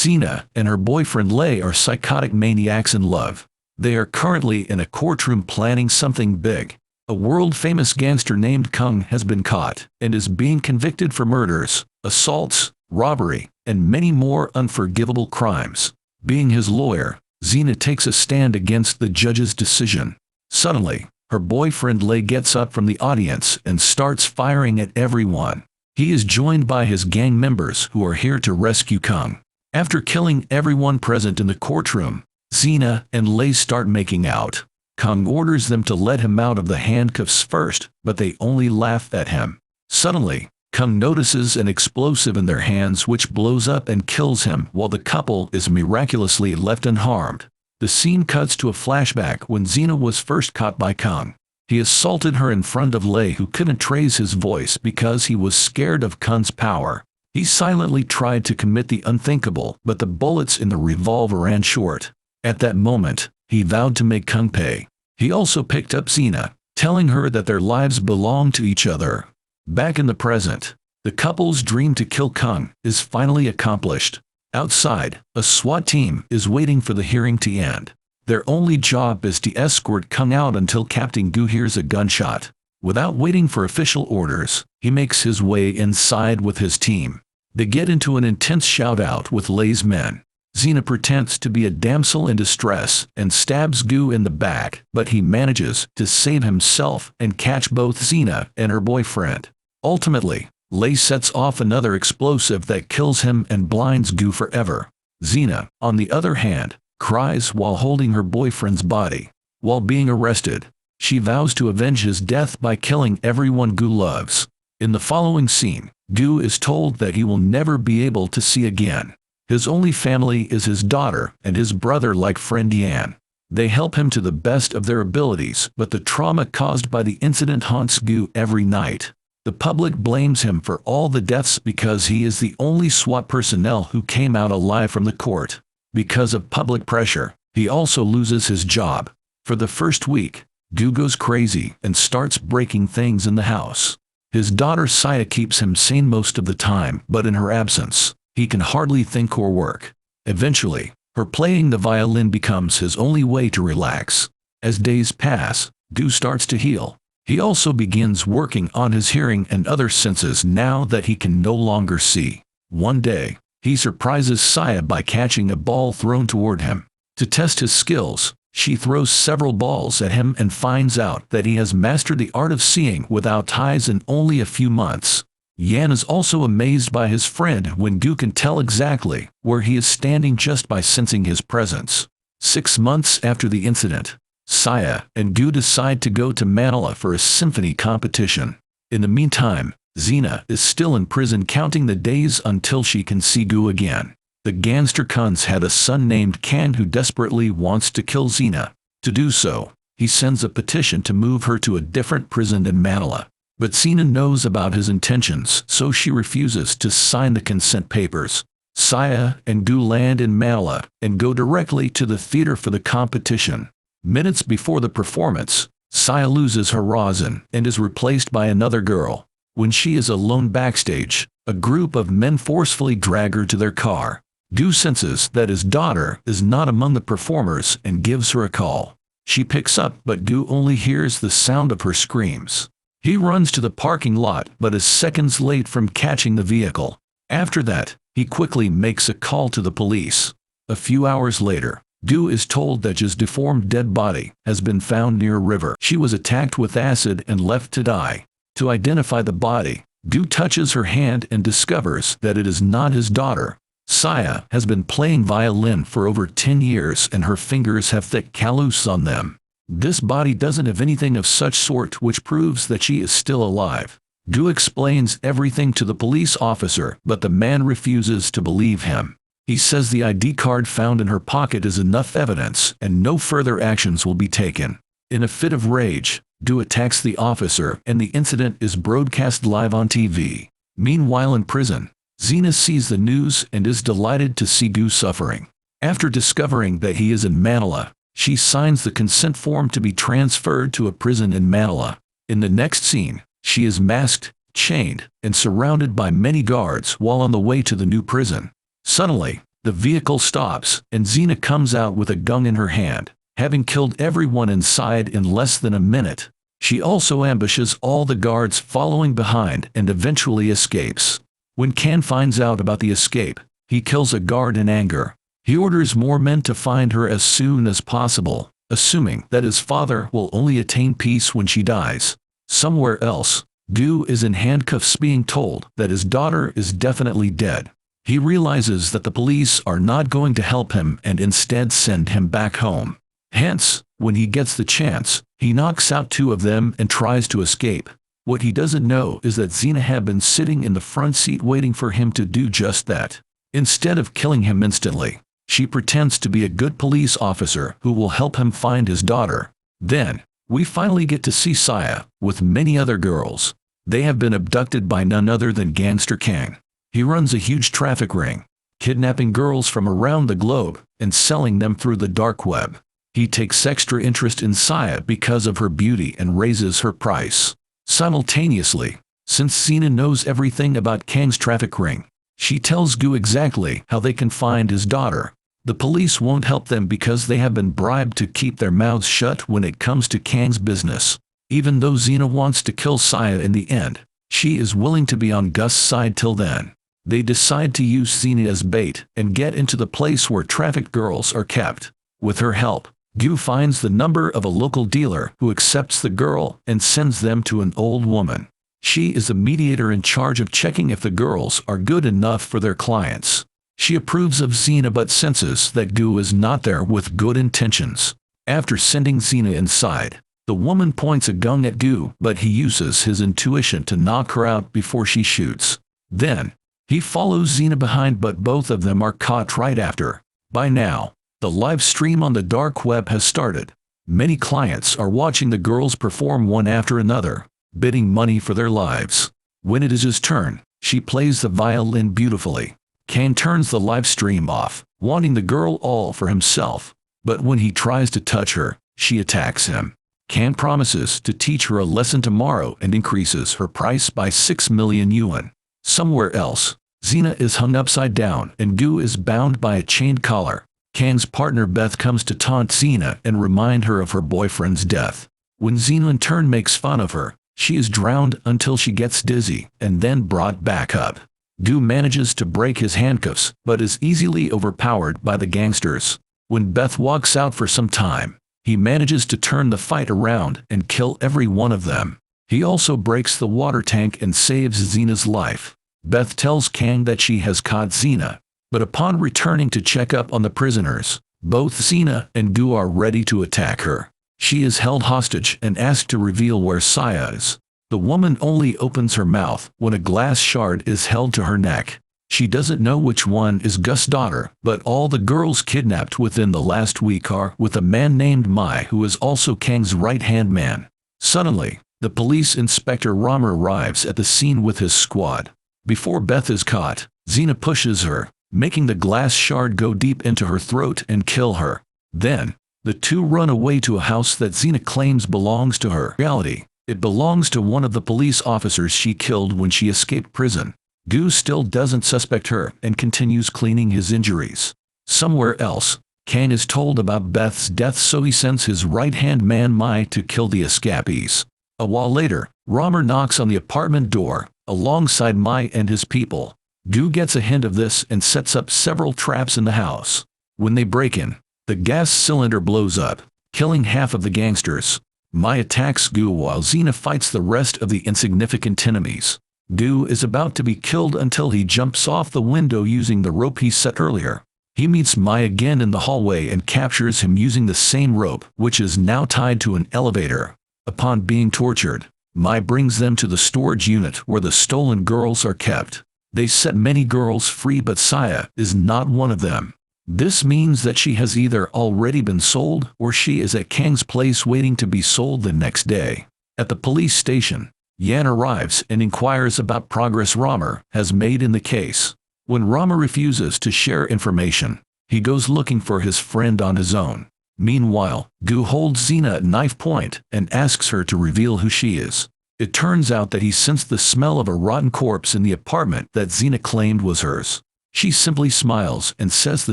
Zena and her boyfriend Lei are psychotic maniacs in love. They are currently in a courtroom planning something big. A world-famous gangster named Kung has been caught and is being convicted for murders, assaults, robbery, and many more unforgivable crimes. Being his lawyer, Zena takes a stand against the judge's decision. Suddenly, her boyfriend Lei gets up from the audience and starts firing at everyone. He is joined by his gang members who are here to rescue Kung. After killing everyone present in the courtroom, Zena and Lei start making out. Kung orders them to let him out of the handcuffs first, but they only laugh at him. Suddenly, Kung notices an explosive in their hands which blows up and kills him while the couple is miraculously left unharmed. The scene cuts to a flashback when Zena was first caught by Kung. He assaulted her in front of Lei, who couldn't raise his voice because he was scared of Kung's power. He silently tried to commit the unthinkable, but the bullets in the revolver ran short. At that moment, he vowed to make Kung pay. He also picked up Zena, telling her that their lives belong to each other. Back in the present, the couple's dream to kill Kung is finally accomplished. Outside, a SWAT team is waiting for the hearing to end. Their only job is to escort Kung out until Captain Gu hears a gunshot. Without waiting for official orders, he makes his way inside with his team. They get into an intense shout-out with Lei's men. Zena pretends to be a damsel in distress and stabs Gu in the back, but he manages to save himself and catch both Zena and her boyfriend. Ultimately, Lei sets off another explosive that kills him and blinds Gu forever. Zena, on the other hand, cries while holding her boyfriend's body. While being arrested, she vows to avenge his death by killing everyone Gu loves. In the following scene, Gu is told that he will never be able to see again. His only family is his daughter and his brother-like friend Yan. They help him to the best of their abilities, but the trauma caused by the incident haunts Gu every night. The public blames him for all the deaths because he is the only SWAT personnel who came out alive from the court. Because of public pressure, he also loses his job. For the first week, Gu goes crazy and starts breaking things in the house. His daughter Saya keeps him sane most of the time, but in her absence, he can hardly think or work. Eventually, her playing the violin becomes his only way to relax. As days pass, Gu starts to heal. He also begins working on his hearing and other senses now that he can no longer see. One day, he surprises Saya by catching a ball thrown toward him. To test his skills, she throws several balls at him and finds out that he has mastered the art of seeing without eyes in only a few months. Yan is also amazed by his friend when Gu can tell exactly where he is standing just by sensing his presence. 6 months after the incident, Saya and Gu decide to go to Manila for a symphony competition. In the meantime, Zena is still in prison counting the days until she can see Gu again. The gangster Kunz had a son named Kan who desperately wants to kill Zena. To do so, he sends a petition to move her to a different prison in Manila. But Zena knows about his intentions, so she refuses to sign the consent papers. Saya and Gu land in Manila and go directly to the theater for the competition. Minutes before the performance, Saya loses her rosin and is replaced by another girl. When she is alone backstage, a group of men forcefully drag her to their car. Gu senses that his daughter is not among the performers and gives her a call. She picks up, but Gu only hears the sound of her screams. He runs to the parking lot but is seconds late from catching the vehicle. After that, he quickly makes a call to the police. A few hours later, Gu is told that his deformed dead body has been found near a river. She was attacked with acid and left to die. To identify the body, Gu touches her hand and discovers that it is not his daughter. Saya has been playing violin for over 10 years and her fingers have thick callus on them. This body doesn't have anything of such sort, which proves that she is still alive. Gu explains everything to the police officer, but the man refuses to believe him. He says the ID card found in her pocket is enough evidence and no further actions will be taken. In a fit of rage, Gu attacks the officer and the incident is broadcast live on TV. Meanwhile in prison, Zena sees the news and is delighted to see Gu suffering. After discovering that he is in Manila, she signs the consent form to be transferred to a prison in Manila. In the next scene, she is masked, chained, and surrounded by many guards while on the way to the new prison. Suddenly, The vehicle stops, and Xena comes out with a gun in her hand, having killed everyone inside in less than a minute. She also ambushes all the guards following behind and eventually escapes. When Can finds out about the escape, he kills a guard in anger. He orders more men to find her as soon as possible, assuming that his father will only attain peace when she dies. Somewhere else, Gu is in handcuffs being told that his daughter is definitely dead. He realizes that the police are not going to help him and instead send him back home. Hence, when he gets the chance, he knocks out 2 of them and tries to escape. What he doesn't know is that Xena had been sitting in the front seat waiting for him to do just that. Instead of killing him instantly, she pretends to be a good police officer who will help him find his daughter. Then, we finally get to see Saya with many other girls. They have been abducted by none other than Gangster Kang. He runs a huge traffic ring, kidnapping girls from around the globe and selling them through the dark web. He takes extra interest in Saya because of her beauty and raises her price. Simultaneously, since Xena knows everything about Kang's traffic ring, she tells Gu exactly how they can find his daughter. The police won't help them because they have been bribed to keep their mouths shut when it comes to Kang's business. Even though Xena wants to kill Saya in the end, she is willing to be on Gus's side till then. They decide to use Xena as bait and get into the place where trafficked girls are kept. With her help, Gu finds the number of a local dealer who accepts the girl and sends them to an old woman. She is the mediator in charge of checking if the girls are good enough for their clients. She approves of Xena but senses that Gu is not there with good intentions. After sending Xena inside, the woman points a gun at Gu, but he uses his intuition to knock her out before she shoots. Then, he follows Xena behind, but both of them are caught right after. By now, the live stream on the dark web has started. Many clients are watching the girls perform one after another, bidding money for their lives. When it is his turn, she plays the violin beautifully. Kang turns the live stream off, wanting the girl all for himself. But when he tries to touch her, she attacks him. Kang promises to teach her a lesson tomorrow and increases her price by 6 million yuan. Somewhere else, Xena is hung upside down and Gu is bound by a chain collar. Kang's partner Beth comes to taunt Xena and remind her of her boyfriend's death. When Xena in turn makes fun of her, she is drowned until she gets dizzy and then brought back up. Gu manages to break his handcuffs but is easily overpowered by the gangsters. When Beth walks out for some time, he manages to turn the fight around and kill every one of them. He also breaks the water tank and saves Xena's life. Beth tells Kang that she has caught Xena, but upon returning to check up on the prisoners, both Xena and Gu are ready to attack her. She is held hostage and asked to reveal where Saya is. The woman only opens her mouth when a glass shard is held to her neck. She doesn't know which one is Gus's daughter, but all the girls kidnapped within the last week are with a man named Mai, who is also Kang's right-hand man. Suddenly, the police inspector Romer arrives at the scene with his squad. Before Beth is caught, Xena pushes her, making the glass shard go deep into her throat and kill her. Then, the two run away to a house that Xena claims belongs to her. In reality, it belongs to one of the police officers she killed when she escaped prison. Gu still doesn't suspect her and continues cleaning his injuries. Somewhere else, Kang is told about Beth's death, so he sends his right-hand man Mai to kill the escapees. A while later, Romer knocks on the apartment door, alongside Mai and his people. Gu gets a hint of this and sets up several traps in the house. When they break in, the gas cylinder blows up, killing half of the gangsters. Mai attacks Gu while Xena fights the rest of the insignificant enemies. Gu is about to be killed until he jumps off the window using the rope he set earlier. He meets Mai again in the hallway and captures him using the same rope, which is now tied to an elevator. Upon being tortured, Mai brings them to the storage unit where the stolen girls are kept. They set many girls free, but Saya is not one of them. This means that she has either already been sold or she is at Kang's place waiting to be sold the next day. At the police station, Yan arrives and inquires about progress Romer has made in the case. When Romer refuses to share information, he goes looking for his friend on his own. Meanwhile, Gu holds Xena at knife point and asks her to reveal who she is. It turns out that he sensed the smell of a rotten corpse in the apartment that Xena claimed was hers. She simply smiles and says the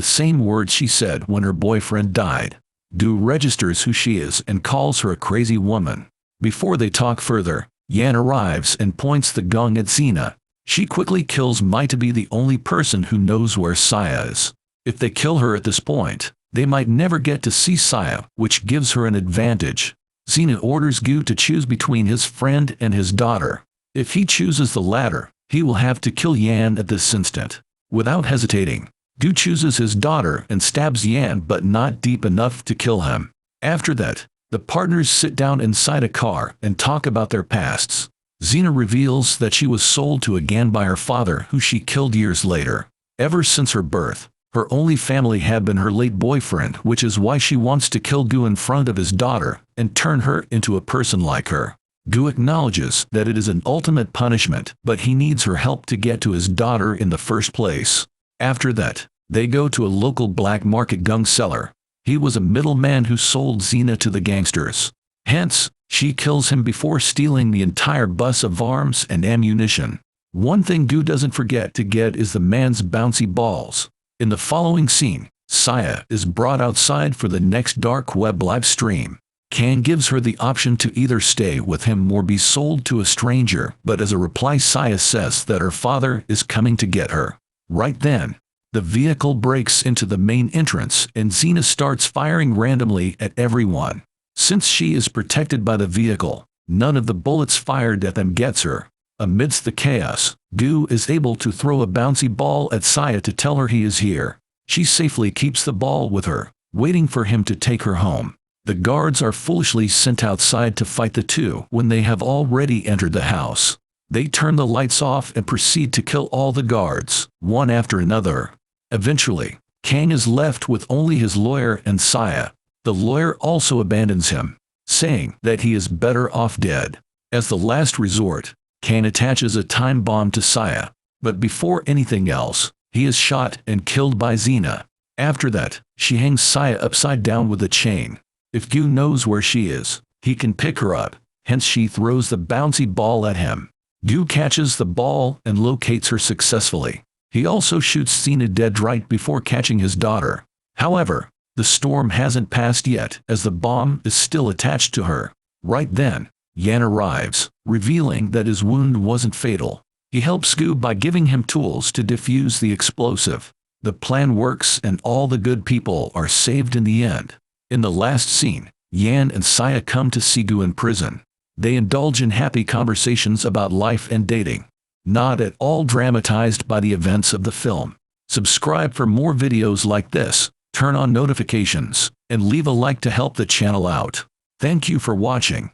same words she said when her boyfriend died. Gu registers who she is and calls her a crazy woman. Before they talk further, Yan arrives and points the gun at Xena. She quickly kills Mai to be the only person who knows where Saya is. If they kill her at this point, they might never get to see Saya, which gives her an advantage. Xena orders Gu to choose between his friend and his daughter. If he chooses the latter, he will have to kill Yan at this instant. Without hesitating, Gu chooses his daughter and stabs Yan, but not deep enough to kill him. After that, the partners sit down inside a car and talk about their pasts. Xena reveals that she was sold to a gang by her father, who she killed years later. Ever since her birth, her only family had been her late boyfriend, which is why she wants to kill Gu in front of his daughter and turn her into a person like her. Gu acknowledges that it is an ultimate punishment, but he needs her help to get to his daughter in the first place. After that, they go to a local black market gun seller. He was a middleman who sold Xena to the gangsters. Hence, she kills him before stealing the entire bus of arms and ammunition. One thing Gu doesn't forget to get is the man's bouncy balls. In the following scene, Saya is brought outside for the next dark web live stream. Kang gives her the option to either stay with him or be sold to a stranger, but as a reply Saya says that her father is coming to get her. Right then, the vehicle breaks into the main entrance and Xena starts firing randomly at everyone. Since she is protected by the vehicle, none of the bullets fired at them gets her. Amidst the chaos, Gu is able to throw a bouncy ball at Saya to tell her he is here. She safely keeps the ball with her, waiting for him to take her home. The guards are foolishly sent outside to fight the two when they have already entered the house. They turn the lights off and proceed to kill all the guards, one after another. Eventually, Kang is left with only his lawyer and Saya. The lawyer also abandons him, saying that he is better off dead. As the last resort, Kang attaches a time bomb to Saya, but before anything else, he is shot and killed by Xena. After that, she hangs Saya upside down with a chain. If Gu knows where she is, he can pick her up, hence she throws the bouncy ball at him. Gu catches the ball and locates her successfully. He also shoots Xena dead right before catching his daughter. However, the storm hasn't passed yet, as the bomb is still attached to her. Right then, Yan arrives, revealing that his wound wasn't fatal. He helps Gu by giving him tools to defuse the explosive. The plan works and all the good people are saved in the end. In the last scene, Yan and Saya come to see Gu in prison. They indulge in happy conversations about life and dating, not at all dramatized by the events of the film. Subscribe for more videos like this, turn on notifications, and leave a like to help the channel out. Thank you for watching.